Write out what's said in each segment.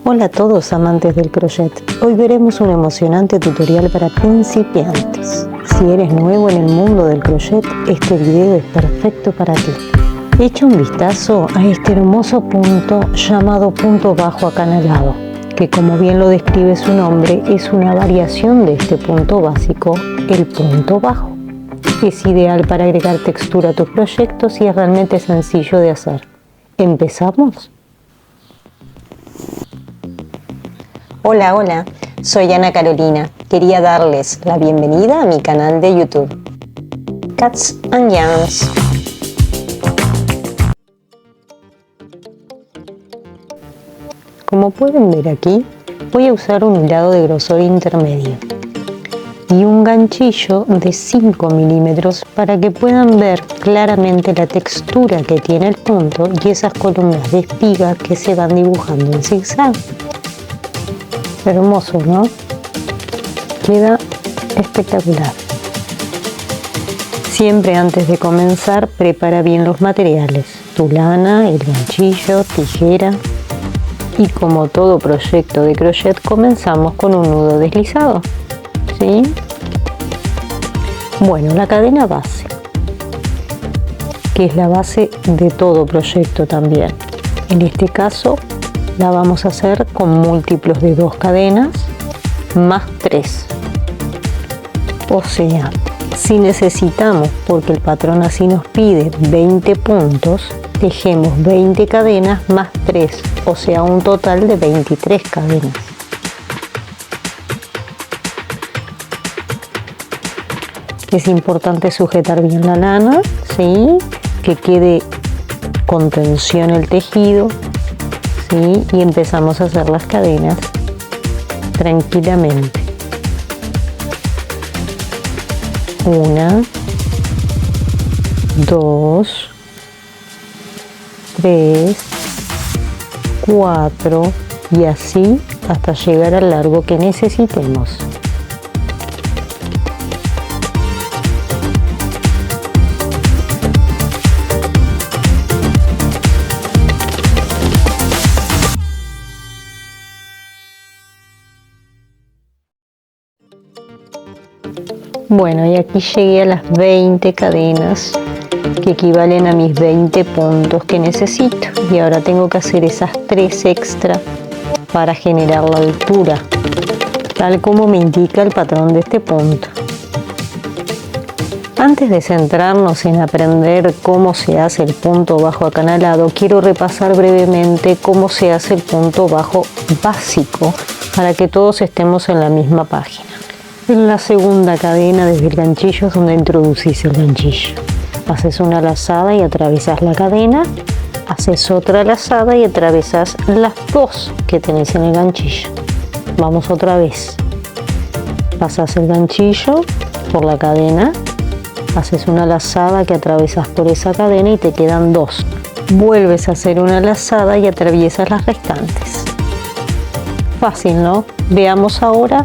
Hola a todos amantes del crochet. Hoy veremos un emocionante tutorial para principiantes. Si eres nuevo en el mundo del crochet, este video es perfecto para ti. Echa un vistazo a este hermoso punto llamado punto bajo acanalado, que como bien lo describe su nombre, es una variación de este punto básico, el punto bajo. Es ideal para agregar textura a tus proyectos y es realmente sencillo de hacer. ¿Empezamos? Hola, soy Ana Carolina. Quería darles la bienvenida a mi canal de YouTube, Cats and Yarns. Como pueden ver aquí, voy a usar un hilado de grosor intermedio y un ganchillo de 5 milímetros para que puedan ver claramente la textura que tiene el punto y esas columnas de espiga que se van dibujando en zigzag. Hermoso, ¿no? Queda espectacular. Siempre antes de comenzar, prepara bien los materiales: tu lana, el ganchillo, tijera. Y como todo proyecto de crochet, comenzamos con un nudo deslizado, ¿sí? Bueno, la cadena base, que es la base de todo proyecto también. En este caso, la vamos a hacer con múltiplos de 2 cadenas más 3. O sea, si necesitamos, porque el patrón así nos pide 20 puntos, tejemos 20 cadenas más 3, o sea, un total de 23 cadenas. Es importante sujetar bien la lana, ¿sí? Que quede con tensión el tejido, ¿sí? Y empezamos a hacer las cadenas tranquilamente. 1, 2, 3, 4 y así hasta llegar al largo que necesitemos. Bueno, y aquí llegué a las 20 cadenas que equivalen a mis 20 puntos que necesito, y ahora tengo que hacer esas 3 extra para generar la altura, tal como me indica el patrón de este punto. Antes de centrarnos en aprender cómo se hace el punto bajo acanalado, quiero repasar brevemente cómo se hace el punto bajo básico para que todos estemos en la misma página. En la segunda cadena, desde el ganchillo, es donde introducís el ganchillo. Haces una lazada y atravesás la cadena, haces otra lazada y atravesás las 2 que tenés en el ganchillo. Vamos otra vez. Pasás el ganchillo por la cadena, haces una lazada que atravesas por esa cadena y te quedan 2. Vuelves a hacer una lazada y atraviesas las restantes. Fácil, ¿no? Veamos ahora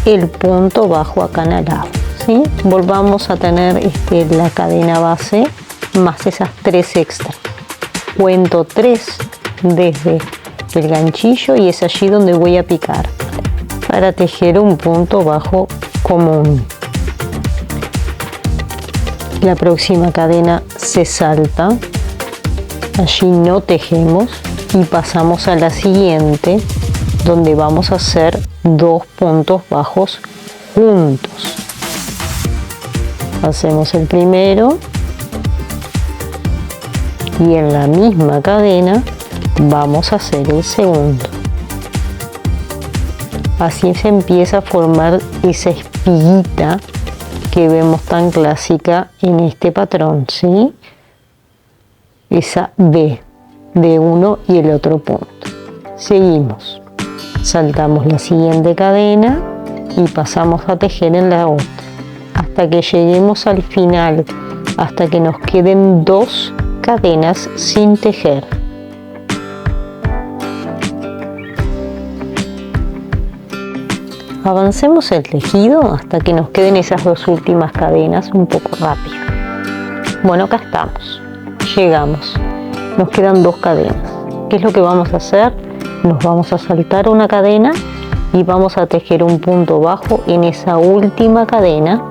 el punto bajo acanalado, ¿sí? Volvamos a tener la cadena base más esas 3 extra. Cuento 3 desde el ganchillo y es allí donde voy a picar para tejer un punto bajo común. La próxima cadena se salta, allí no tejemos y pasamos a la siguiente, donde vamos a hacer 2 puntos bajos juntos. Hacemos el primero y en la misma cadena vamos a hacer el segundo. Así se empieza a formar esa espiguita que vemos tan clásica en este patrón, ¿sí? Esa B de uno y el otro punto. Seguimos. Saltamos la siguiente cadena y pasamos a tejer en la otra hasta que lleguemos al final, hasta que nos queden 2 cadenas sin tejer. Avancemos el tejido hasta que nos queden esas 2 últimas cadenas un poco rápido. Bueno, acá estamos, llegamos, nos quedan 2 cadenas. ¿Qué es lo que vamos a hacer? Nos vamos a saltar una cadena y vamos a tejer un punto bajo en esa última cadena,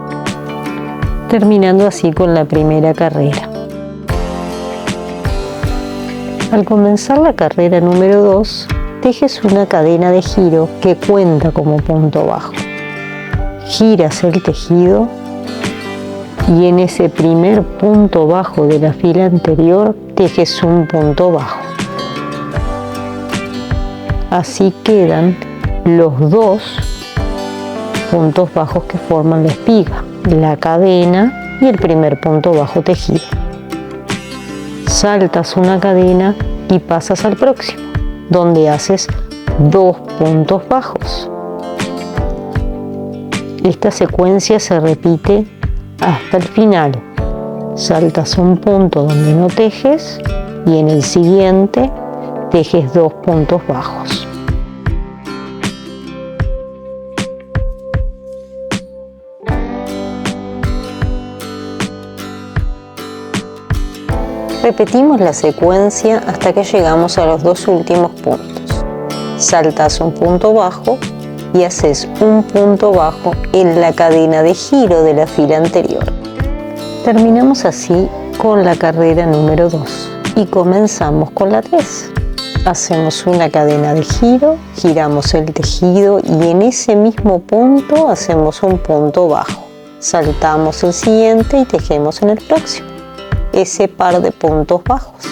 terminando así con la primera carrera. Al comenzar la carrera número 2, tejes una cadena de giro que cuenta como punto bajo. Giras el tejido y en ese primer punto bajo de la fila anterior tejes un punto bajo. Así quedan los dos puntos bajos que forman la espiga, la cadena y el primer punto bajo tejido. Saltas una cadena y pasas al próximo, donde haces 2 puntos bajos. Esta secuencia se repite hasta el final. Saltas un punto donde no tejes y en el siguiente tejes 2 puntos bajos. Repetimos la secuencia hasta que llegamos a los 2 últimos puntos. Saltas un punto bajo y haces un punto bajo en la cadena de giro de la fila anterior. Terminamos así con la carrera número 2 y comenzamos con la 3. Hacemos una cadena de giro, giramos el tejido y en ese mismo punto hacemos un punto bajo. Saltamos el siguiente y tejemos en el próximo ese par de puntos bajos.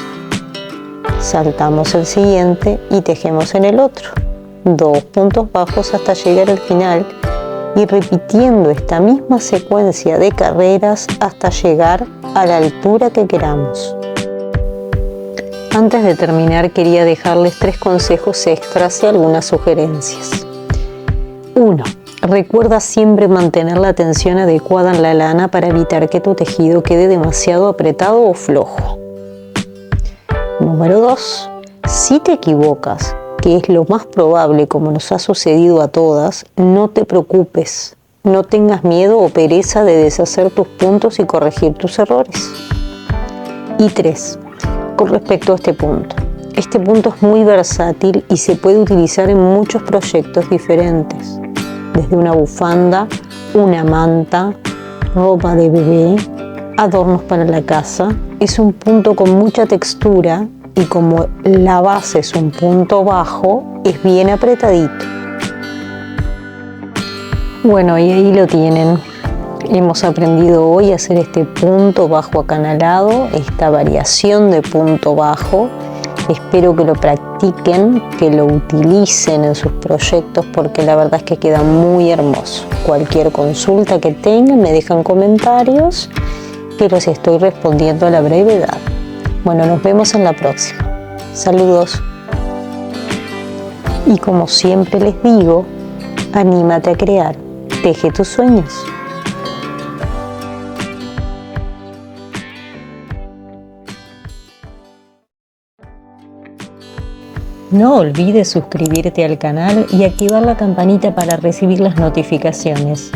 Saltamos el siguiente y tejemos en el otro 2 puntos bajos hasta llegar al final y repitiendo esta misma secuencia de carreras hasta llegar a la altura que queramos. Antes de terminar quería dejarles 3 consejos extras y algunas sugerencias. 1. Recuerda siempre mantener la tensión adecuada en la lana para evitar que tu tejido quede demasiado apretado o flojo. Número 2. Si te equivocas, que es lo más probable como nos ha sucedido a todas, no te preocupes, no tengas miedo o pereza de deshacer tus puntos y corregir tus errores. Y 3. Con respecto a este punto es muy versátil y se puede utilizar en muchos proyectos diferentes. Desde una bufanda, una manta, ropa de bebé, adornos para la casa. Es un punto con mucha textura y como la base es un punto bajo, es bien apretadito. Bueno, y ahí lo tienen. Hemos aprendido hoy a hacer este punto bajo acanalado, esta variación de punto bajo. Espero que lo practiquen, que lo utilicen en sus proyectos porque la verdad es que queda muy hermoso. Cualquier consulta que tengan me dejan comentarios que los estoy respondiendo a la brevedad. Bueno, nos vemos en la próxima. Saludos. Y como siempre les digo, anímate a crear. Teje tus sueños. No olvides suscribirte al canal y activar la campanita para recibir las notificaciones.